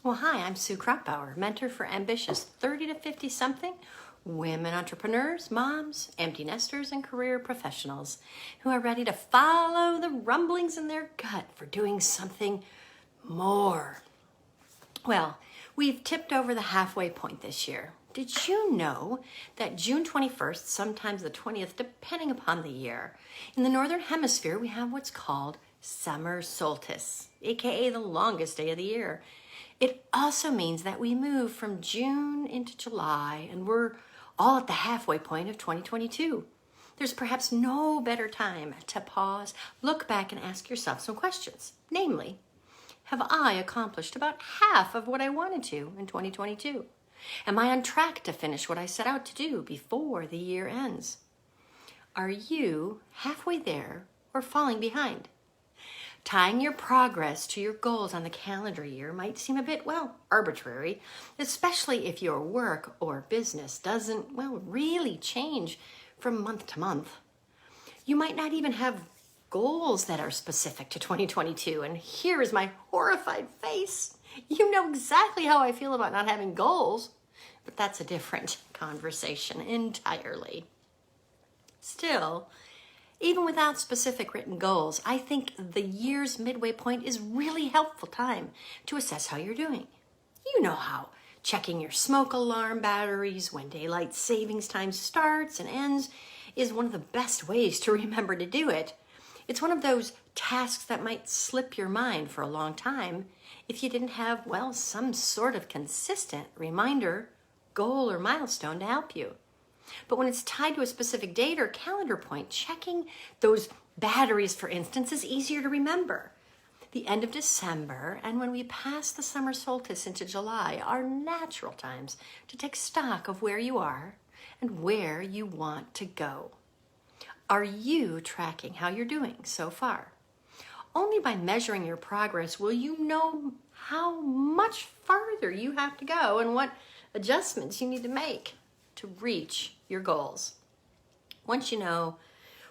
Well, hi, I'm Sue Kruppbauer, mentor for ambitious 30 to 50 something women entrepreneurs, moms, empty nesters, and career professionals who are ready to follow the rumblings in their gut for doing something more. Well, we've tipped over the halfway point this year. Did you know that June 21st, sometimes the 20th, depending upon the year, in the Northern Hemisphere, we have what's called summer solstice, aka the longest day of the year. It also means that we move from June into July and we're all at the halfway point of 2022. There's perhaps no better time to pause, look back, and ask yourself some questions. Namely, have I accomplished about half of what I wanted to in 2022? Am I on track to finish what I set out to do before the year ends? Are you halfway there or falling behind? Tying your progress to your goals on the calendar year might seem a bit, arbitrary, especially if your work or business doesn't, really change from month to month. You might not even have goals that are specific to 2022, and here is my horrified face. You know exactly how I feel about not having goals, but that's a different conversation entirely. Still, even without specific written goals, I think the year's midway point is really helpful time to assess how you're doing. You know how checking your smoke alarm batteries when daylight savings time starts and ends is one of the best ways to remember to do it. It's one of those tasks that might slip your mind for a long time if you didn't have, some sort of consistent reminder, goal, or milestone to help you. But when it's tied to a specific date or calendar point, checking those batteries, for instance, is easier to remember. The end of December and when we pass the summer solstice into July are natural times to take stock of where you are and where you want to go. Are you tracking how you're doing so far? Only by measuring your progress will you know how much farther you have to go and what adjustments you need to make to reach your goals. Once you know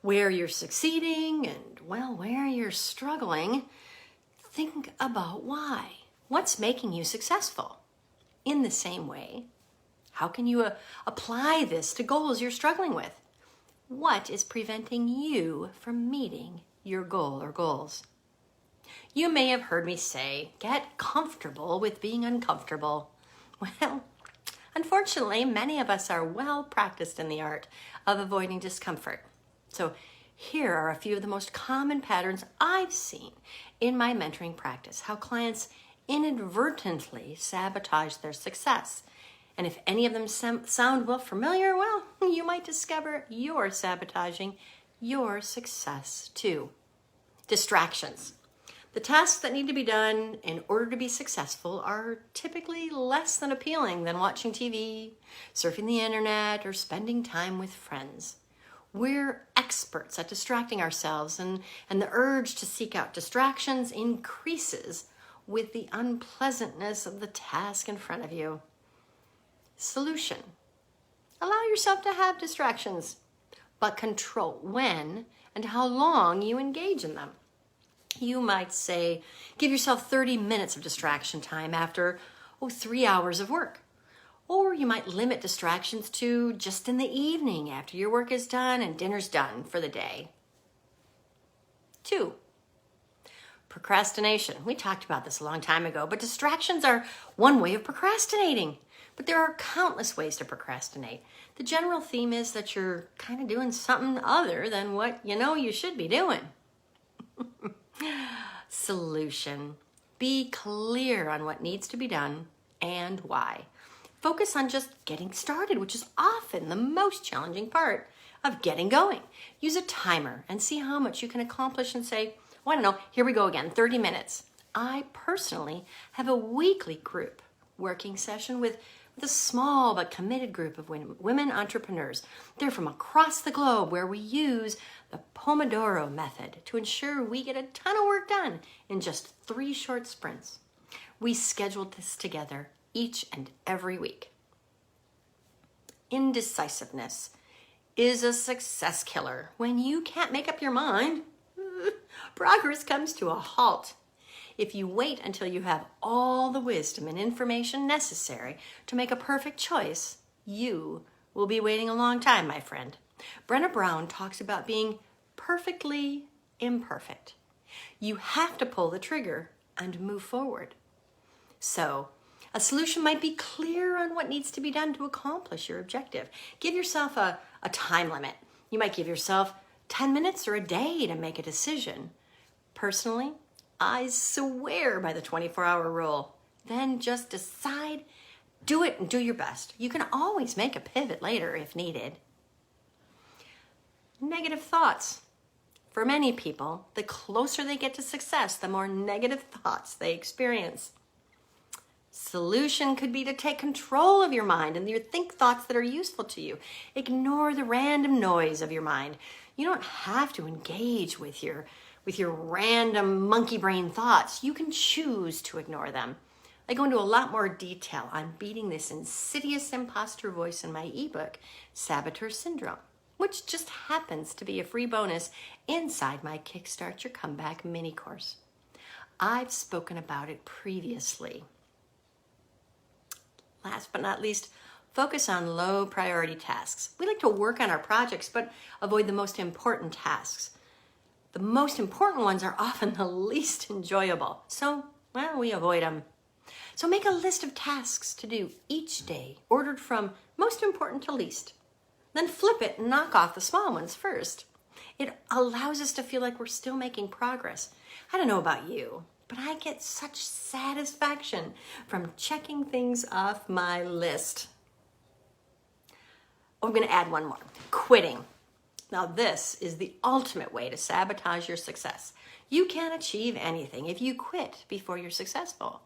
where you're succeeding and, where you're struggling, think about why. What's making you successful? In the same way, how can you apply this to goals you're struggling with? What is preventing you from meeting your goal or goals? You may have heard me say, get comfortable with being uncomfortable. Well, unfortunately, many of us are well practiced in the art of avoiding discomfort. So here are a few of the most common patterns I've seen in my mentoring practice, how clients inadvertently sabotage their success. And if any of them sound familiar, you might discover you're sabotaging your success too. Distractions. The tasks that need to be done in order to be successful are typically less than appealing than watching TV, surfing the internet, or spending time with friends. We're experts at distracting ourselves, and the urge to seek out distractions increases with the unpleasantness of the task in front of you. Solution. Allow yourself to have distractions, but control when and how long you engage in them. You might say, give yourself 30 minutes of distraction time after 3 hours of work. Or you might limit distractions to just in the evening after your work is done and dinner's done for the day. 2, procrastination. We talked about this a long time ago, but distractions are one way of procrastinating. But there are countless ways to procrastinate. The general theme is that you're kind of doing something other than what you should be doing. Solution. Be clear on what needs to be done and why. Focus on just getting started, which is often the most challenging part of getting going. Use a timer and see how much you can accomplish and say, here we go again, 30 minutes. I personally have a weekly group working session with a small but committed group of women entrepreneurs. They're from across the globe, where we use the Pomodoro method to ensure we get a ton of work done in just 3 short sprints. We scheduled this together each and every week. Indecisiveness is a success killer. When you can't make up your mind, progress comes to a halt. If you wait until you have all the wisdom and information necessary to make a perfect choice, you will be waiting a long time, my friend. Brené Brown talks about being perfectly imperfect. You have to pull the trigger and move forward. So, a solution might be clear on what needs to be done to accomplish your objective. Give yourself a time limit. You might give yourself 10 minutes or a day to make a decision. Personally, I swear by the 24-hour rule. Then just decide, do it, and do your best. You can always make a pivot later if needed. Negative thoughts. For many people, the closer they get to success, the more negative thoughts they experience. Solution could be to take control of your mind and think thoughts that are useful to you. Ignore the random noise of your mind. You don't have to engage with your random monkey brain thoughts. You can choose to ignore them. I go into a lot more detail on beating this insidious imposter voice in my ebook, Saboteur Syndrome, which just happens to be a free bonus inside my Kickstart Your Comeback mini course. I've spoken about it previously. Last but not least, focus on low priority tasks. We like to work on our projects, but avoid the most important tasks. The most important ones are often the least enjoyable. So, we avoid them. So make a list of tasks to do each day, ordered from most important to least. Then flip it and knock off the small ones first. It allows us to feel like we're still making progress. I don't know about you, but I get such satisfaction from checking things off my list. Oh, I'm going to add one more. Quitting. Now, this is the ultimate way to sabotage your success. You can't achieve anything if you quit before you're successful.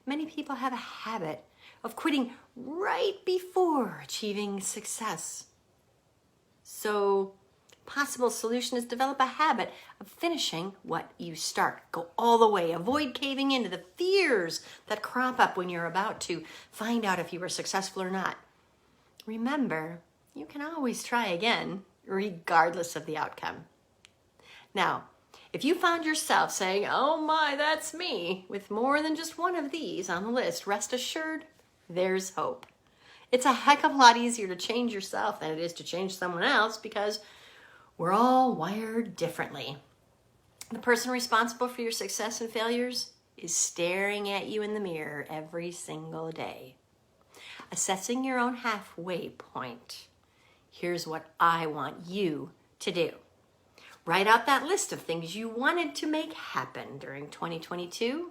Many people have a habit of quitting right before achieving success. So, possible solution is develop a habit of finishing what you start. Go all the way. Avoid caving into the fears that crop up when you're about to find out if you were successful or not. Remember, you can always try again, regardless of the outcome. Now, if you found yourself saying, "Oh my, that's me," with more than just one of these on the list, rest assured, there's hope. It's a heck of a lot easier to change yourself than it is to change someone else because we're all wired differently. The person responsible for your success and failures is staring at you in the mirror every single day. Assessing your own halfway point. Here's what I want you to do. Write out that list of things you wanted to make happen during 2022.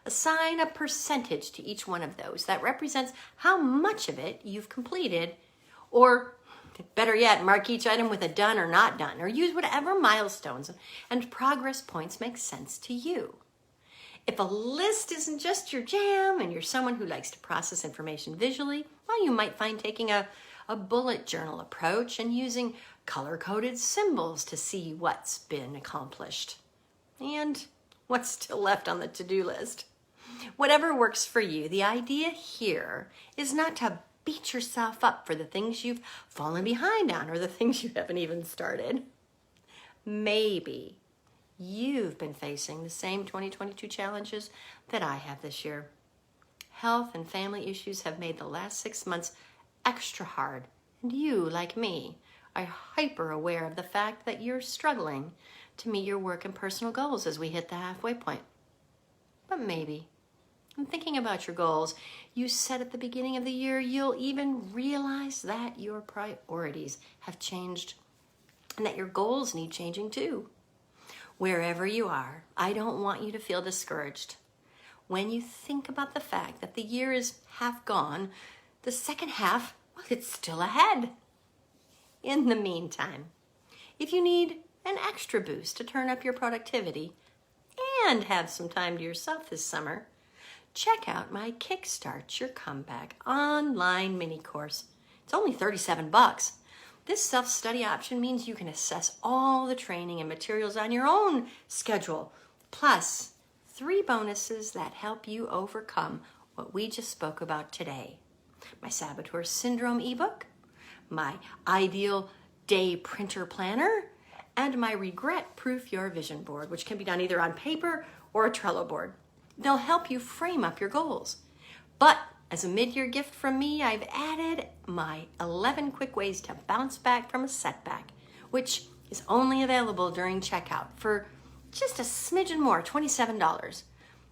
Assign a percentage to each one of those that represents how much of it you've completed, or better yet, mark each item with a done or not done, or use whatever milestones and progress points make sense to you. If a list isn't just your jam and you're someone who likes to process information visually, you might find taking a bullet journal approach and using color-coded symbols to see what's been accomplished and what's still left on the to-do list. Whatever works for you, the idea here is not to beat yourself up for the things you've fallen behind on or the things you haven't even started. Maybe you've been facing the same 2022 challenges that I have this year. Health and family issues have made the last 6 months extra hard, and you, like me, are hyper aware of the fact that you're struggling to meet your work and personal goals as we hit the halfway point. But maybe, in thinking about your goals you set at the beginning of the year, you'll even realize that your priorities have changed and that your goals need changing too. Wherever you are, I don't want you to feel discouraged. When you think about the fact that the year is half gone, the second half, it's still ahead. In the meantime, if you need an extra boost to turn up your productivity and have some time to yourself this summer, check out my Kickstart Your Comeback online mini course. It's only $37. This self-study option means you can assess all the training and materials on your own schedule, plus 3 bonuses that help you overcome what we just spoke about today. My Saboteur Syndrome ebook, my Ideal Day Printer Planner, and my Regret Proof Your Vision Board, which can be done either on paper or a Trello board. They'll help you frame up your goals. But as a mid-year gift from me, I've added my 11 quick ways to bounce back from a setback, which is only available during checkout for just a smidgen more, $27.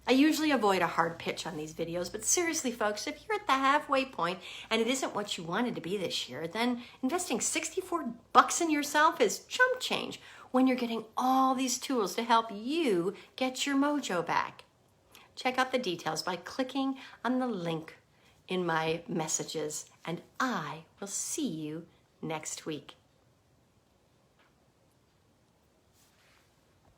I usually avoid a hard pitch on these videos, but seriously, folks, if you're at the halfway point and it isn't what you wanted to be this year, then investing $64 in yourself is chump change when you're getting all these tools to help you get your mojo back. Check out the details by clicking on the link in my messages, and I will see you next week.